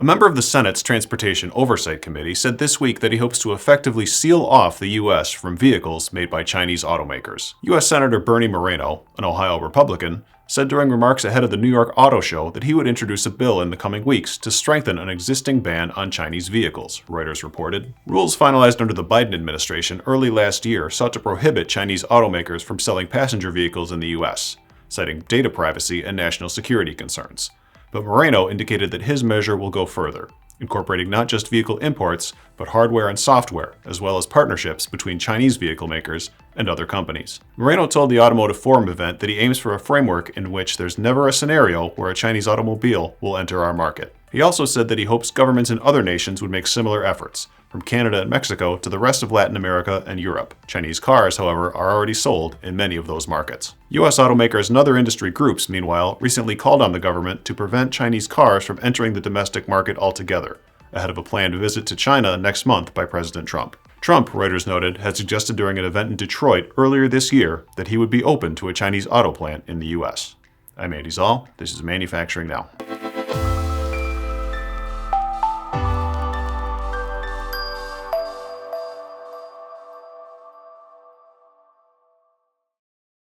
A member of the Senate's Transportation Oversight Committee said this week that he hopes to effectively seal off the U.S. from vehicles made by Chinese automakers. U.S. Senator Bernie Moreno, an Ohio Republican, said during remarks ahead of the New York Auto Show that he would introduce a bill in the coming weeks to strengthen an existing ban on Chinese vehicles, Reuters reported. Rules finalized under the Biden administration early last year sought to prohibit Chinese automakers from selling passenger vehicles in the U.S., citing data privacy and national security concerns. But Moreno indicated that his measure will go further, incorporating not just vehicle imports, but hardware and software, as well as partnerships between Chinese vehicle makers and other companies. Moreno told the Automotive Forum event that he aims for a framework in which there's never a scenario where a Chinese automobile will enter our market. He also said that he hopes governments in other nations would make similar efforts, from Canada and Mexico to the rest of Latin America and Europe. Chinese cars, however, are already sold in many of those markets. U.S. automakers and other industry groups, meanwhile, recently called on the government to prevent Chinese cars from entering the domestic market altogether, ahead of a planned visit to China next month by President Trump. Trump, Reuters noted, had suggested during an event in Detroit earlier this year that he would be open to a Chinese auto plant in the U.S. I'm Andy Zoll. This is Manufacturing Now.